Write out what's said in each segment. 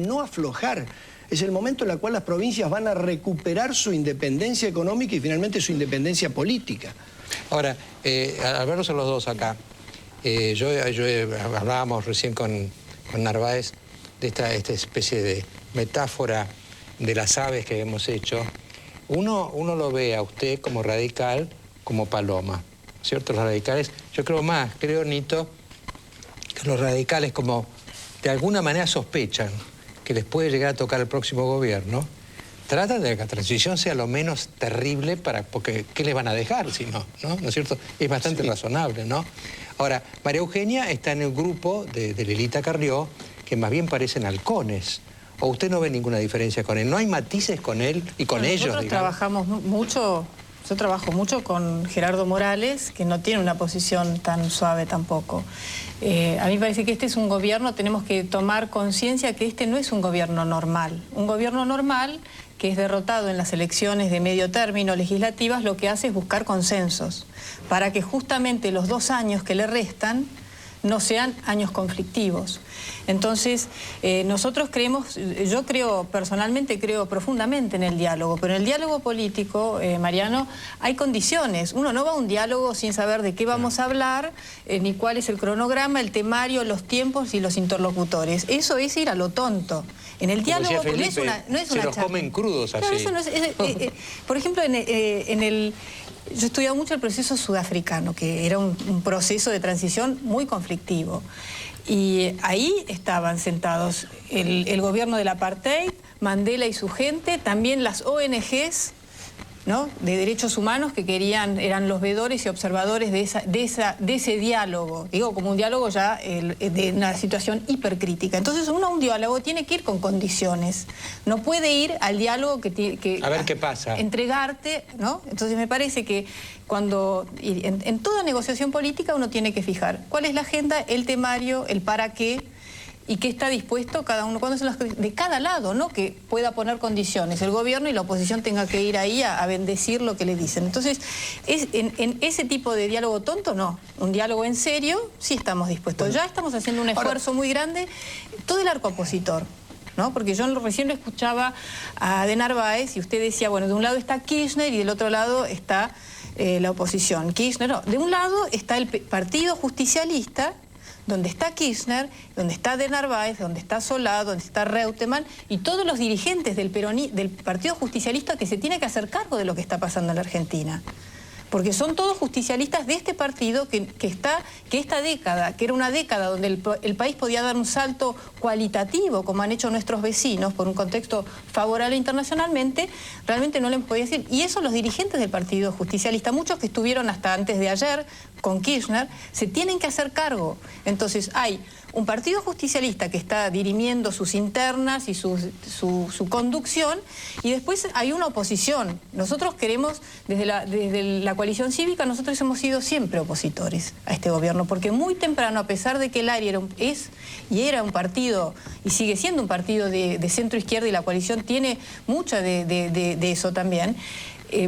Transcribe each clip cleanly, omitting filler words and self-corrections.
no aflojar. Es el momento en el cual las provincias van a recuperar su independencia económica y finalmente su independencia política. Ahora, al vernos a los dos acá, hablábamos recién con Narváez de esta especie de metáfora de las aves que hemos hecho. Uno lo ve a usted como radical, como paloma, ¿cierto? Los radicales, yo creo, Nito, que los radicales como de alguna manera sospechan que les puede llegar a tocar el próximo gobierno, tratan de que la transición sea lo menos terrible porque ¿qué les van a dejar si no? ¿No es cierto? Es bastante razonable, ¿no? Ahora, María Eugenia está en el grupo de Lelita Carrió, que más bien parecen halcones. ¿O usted no ve ninguna diferencia con él? ¿No hay matices con él y con ellos, nosotros digamos? Trabajamos mucho, yo trabajo mucho con Gerardo Morales, que no tiene una posición tan suave tampoco. A mí me parece que este es un gobierno, tenemos que tomar conciencia que este no es un gobierno normal. Un gobierno normal que es derrotado en las elecciones de medio término legislativas, lo que hace es buscar consensos, para que justamente los 2 años que le restan no sean años conflictivos. Entonces, nosotros creemos, yo creo, personalmente creo profundamente en el diálogo, pero en el diálogo político, Mariano, hay condiciones. Uno no va a un diálogo sin saber de qué vamos a hablar, ni cuál es el cronograma, el temario, los tiempos y los interlocutores. Eso es ir a lo tonto. En el diálogo Felipe, no es una se los comen crudos así. Claro, eso no es, por ejemplo, yo he estudiado mucho el proceso sudafricano, que era un proceso de transición muy conflictivo. Y ahí estaban sentados el gobierno del apartheid, Mandela y su gente, también las ONGs, ¿no?, de derechos humanos que eran los veedores y observadores de ese diálogo. Digo, como un diálogo ya de una situación hipercrítica. Entonces uno a un diálogo tiene que ir con condiciones. No puede ir al diálogo que a ver qué pasa. Entregarte, ¿no? Entonces me parece que en toda negociación política uno tiene que fijar cuál es la agenda, el temario, el para qué, y qué está dispuesto cada uno, cuándo son las de cada lado, ¿no?, que pueda poner condiciones. El gobierno y la oposición tenga que ir ahí a bendecir lo que le dicen. Entonces, en ese tipo de diálogo tonto, no. Un diálogo en serio, sí estamos dispuestos. Bueno, ya estamos haciendo un esfuerzo muy grande, todo el arco opositor, ¿no? Porque yo recién lo escuchaba de Narváez y usted decía, bueno, de un lado está Kirchner y del otro lado está la oposición. Kirchner, no. De un lado está el Partido Justicialista, donde está Kirchner, donde está de Narváez, donde está Solá, donde está Reutemann y todos los dirigentes del Partido Justicialista que se tiene que hacer cargo de lo que está pasando en la Argentina. Porque son todos justicialistas de este partido que esta década, que era una década donde el país podía dar un salto cualitativo, como han hecho nuestros vecinos, por un contexto favorable internacionalmente, realmente no les podía decir. Y eso los dirigentes del Partido Justicialista, muchos que estuvieron hasta antes de ayer con Kirchner, se tienen que hacer cargo. Entonces hay un Partido Justicialista que está dirimiendo sus internas y su conducción, y después hay una oposición. Nosotros queremos, desde la coalición cívica, nosotros hemos sido siempre opositores a este gobierno, porque muy temprano, a pesar de que el ARI era un partido, y sigue siendo un partido de centro-izquierda, y la coalición tiene mucha de eso también,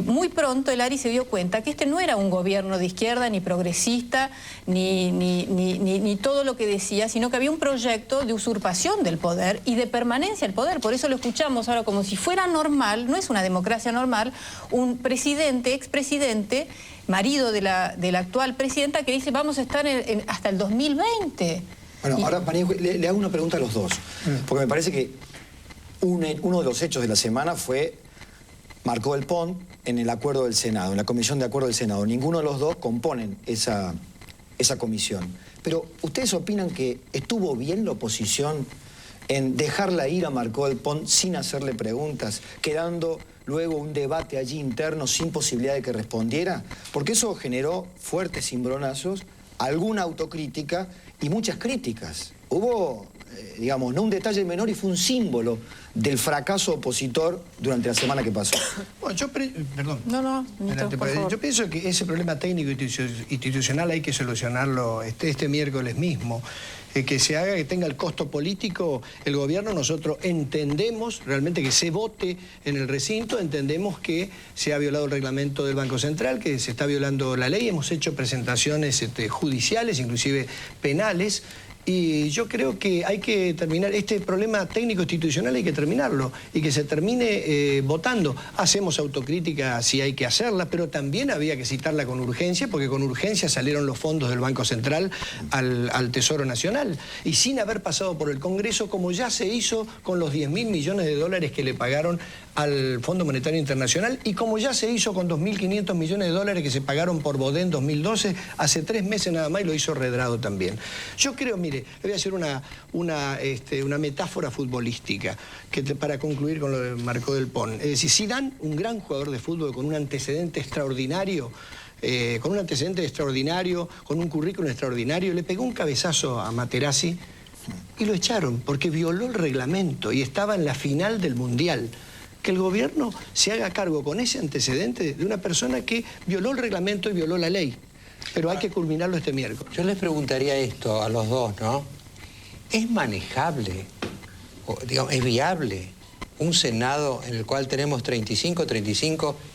muy pronto el ARI se dio cuenta que este no era un gobierno de izquierda, ni progresista, ni todo lo que decía, sino que había un proyecto de usurpación del poder y de permanencia del poder. Por eso lo escuchamos ahora como si fuera normal, no es una democracia normal, un presidente, expresidente, marido de la actual presidenta, que dice vamos a estar hasta el 2020. Bueno, ahora María, le hago una pregunta a los dos, porque me parece que uno de los hechos de la semana marcó el PON en el acuerdo del Senado, en la comisión de acuerdo del Senado. Ninguno de los dos componen esa comisión. Pero, ¿ustedes opinan que estuvo bien la oposición en dejarla ir a Marcó el PON sin hacerle preguntas, quedando luego un debate allí interno sin posibilidad de que respondiera? Porque eso generó fuertes cimbronazos, alguna autocrítica y muchas críticas. Hubo, digamos, no un detalle menor, y fue un símbolo del fracaso opositor durante la semana que pasó. Bueno, perdón. No, yo pienso que ese problema técnico institucional hay que solucionarlo este miércoles mismo. Que se haga, que tenga el costo político el gobierno. Nosotros entendemos realmente que se vote en el recinto, entendemos que se ha violado el reglamento del Banco Central, que se está violando la ley. Hemos hecho presentaciones judiciales, inclusive penales, Y yo creo que hay que terminar, este problema técnico institucional hay que terminarlo y que se termine votando. Hacemos autocrítica si hay que hacerla, pero también había que citarla con urgencia, porque con urgencia salieron los fondos del Banco Central al Tesoro Nacional. Y sin haber pasado por el Congreso, como ya se hizo con los 10.000 millones de dólares que le pagaron al Fondo Monetario Internacional y como ya se hizo con 2.500 millones de dólares que se pagaron por Bodé en 2012, hace 3 meses nada más, y lo hizo Redrado también. Yo creo, mire, le voy a hacer una metáfora futbolística para concluir con lo de Marcó del Pont. Es decir, Zidane, un gran jugador de fútbol con un antecedente extraordinario, con un currículum extraordinario, le pegó un cabezazo a Materazzi y lo echaron porque violó el reglamento y estaba en la final del Mundial. Que el gobierno se haga cargo con ese antecedente de una persona que violó el reglamento y violó la ley. Pero hay que culminarlo este miércoles. Yo les preguntaría esto a los dos, ¿no? ¿Es manejable, o, digamos, es viable un Senado en el cual tenemos 35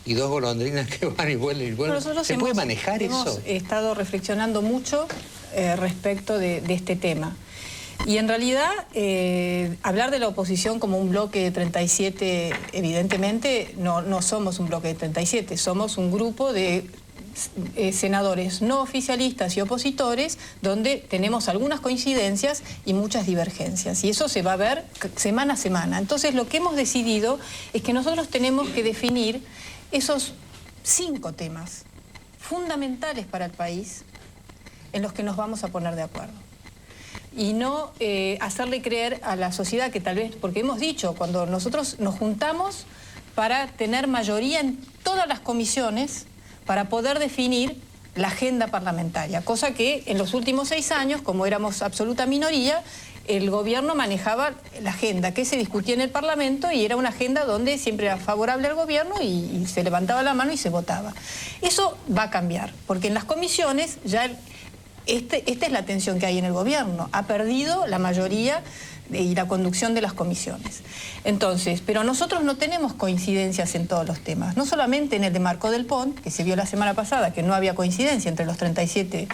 y 2 golondrinas que van y vuelven y vuelven? ¿Se puede manejar eso? Hemos estado reflexionando mucho respecto de este tema. Y en realidad, hablar de la oposición como un bloque de 37, evidentemente, no somos un bloque de 37, somos un grupo de senadores no oficialistas y opositores donde tenemos algunas coincidencias y muchas divergencias. Y eso se va a ver semana a semana. Entonces, lo que hemos decidido es que nosotros tenemos que definir esos 5 temas fundamentales para el país en los que nos vamos a poner de acuerdo. Y no hacerle creer a la sociedad que tal vez, porque hemos dicho, cuando nosotros nos juntamos para tener mayoría en todas las comisiones, para poder definir la agenda parlamentaria, cosa que en los últimos 6 años, como éramos absoluta minoría, el gobierno manejaba la agenda que se discutía en el Parlamento y era una agenda donde siempre era favorable al gobierno y se levantaba la mano y se votaba. Eso va a cambiar, porque en las comisiones ya... Esta es la tensión que hay en el gobierno. Ha perdido la mayoría y la conducción de las comisiones. Entonces, pero nosotros no tenemos coincidencias en todos los temas. No solamente en el de Marcó del Pont, que se vio la semana pasada, que no había coincidencia entre los 37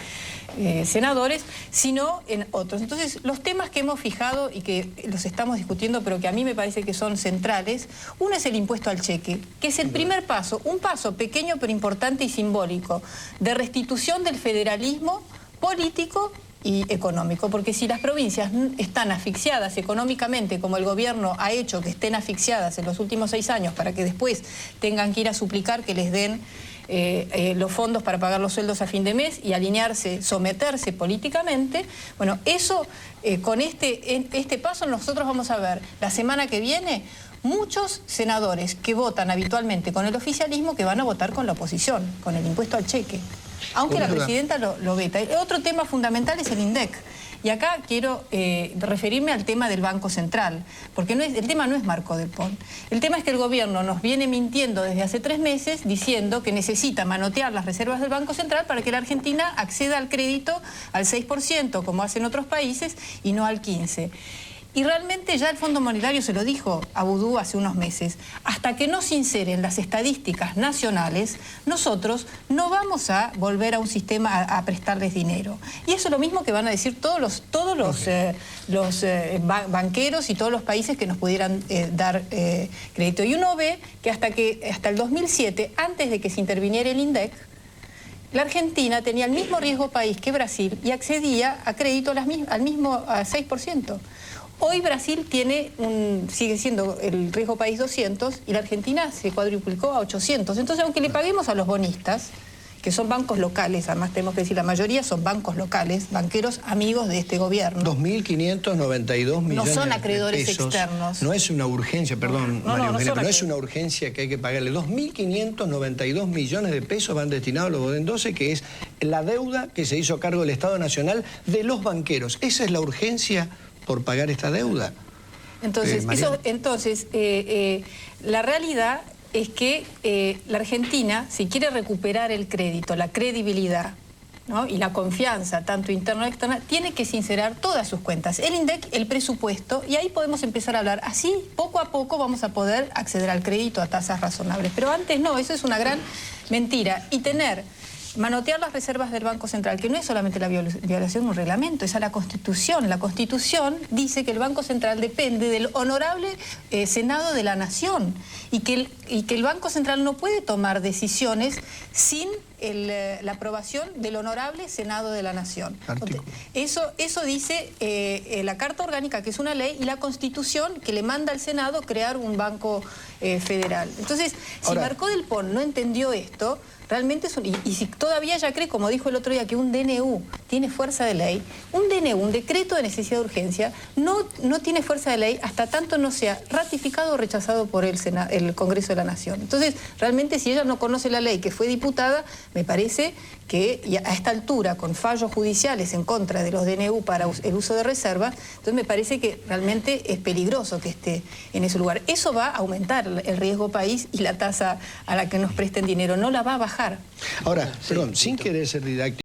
senadores, sino en otros. Entonces, los temas que hemos fijado y que los estamos discutiendo, pero que a mí me parece que son centrales, uno es el impuesto al cheque, que es el primer paso, un paso pequeño pero importante y simbólico, de restitución del federalismo político y económico, porque si las provincias están asfixiadas económicamente, como el gobierno ha hecho que estén asfixiadas en los últimos 6 años para que después tengan que ir a suplicar que les den los fondos para pagar los sueldos a fin de mes y alinearse, someterse políticamente, bueno, eso con este paso nosotros vamos a ver la semana que viene muchos senadores que votan habitualmente con el oficialismo que van a votar con la oposición, con el impuesto al cheque. Aunque la presidenta lo veta. Otro tema fundamental es el INDEC. Y acá quiero referirme al tema del Banco Central, porque el tema no es Marcó del Pont. El tema es que el gobierno nos viene mintiendo desde hace 3 meses diciendo que necesita manotear las reservas del Banco Central para que la Argentina acceda al crédito al 6%, como hacen otros países, y no al 15%. Y realmente ya el Fondo Monetario se lo dijo a Vudú hace unos meses. Hasta que no se inseren las estadísticas nacionales, nosotros no vamos a volver a un sistema a prestarles dinero. Y eso es lo mismo que van a decir todos los banqueros y todos los países que nos pudieran dar crédito. Y uno ve que hasta el 2007, antes de que se interviniera el INDEC, la Argentina tenía el mismo riesgo país que Brasil y accedía a crédito al mismo 6%. Hoy Brasil sigue siendo el riesgo país 200 y la Argentina se cuadruplicó a 800. Entonces, aunque le paguemos a los bonistas, que son bancos locales, además tenemos que decir, la mayoría son bancos locales, banqueros amigos de este gobierno. 2.592 millones de pesos. No son acreedores externos. No es una urgencia, perdón, María Eugenia, pero no es una urgencia que hay que pagarle. 2.592 millones de pesos van destinados a los Bodén 12, que es la deuda que se hizo cargo del Estado Nacional de los banqueros. Esa es la urgencia por pagar esta deuda. Entonces, la realidad es que la Argentina, si quiere recuperar el crédito, la credibilidad, ¿no?, y la confianza, tanto interna como externa, tiene que sincerar todas sus cuentas. El INDEC, el presupuesto, y ahí podemos empezar a hablar. Así, poco a poco, vamos a poder acceder al crédito a tasas razonables. Pero antes no, eso es una gran mentira. Y tener manotear las reservas del Banco Central, que no es solamente la violación de un reglamento, es a la Constitución. La Constitución dice que el Banco Central depende del honorable Senado de la Nación y que el Banco Central no puede tomar decisiones sin la aprobación del honorable Senado de la Nación. Eso dice la Carta Orgánica, que es una ley, y la Constitución, que le manda al Senado crear un banco federal. Entonces, si Marcó del Pont no entendió esto, realmente es y si todavía ella cree, como dijo el otro día, que un DNU tiene fuerza de ley, un DNU, un decreto de necesidad de urgencia, no tiene fuerza de ley hasta tanto no sea ratificado o rechazado por el Congreso de la Nación. Entonces, realmente, si ella no conoce la ley, que fue diputada, me parece que a esta altura, con fallos judiciales en contra de los DNU para el uso de reservas, entonces me parece que realmente es peligroso que esté en ese lugar. Eso va a aumentar el riesgo país y la tasa a la que nos presten dinero, no la va a bajar. Ahora, perdón, sin querer ser didáctico,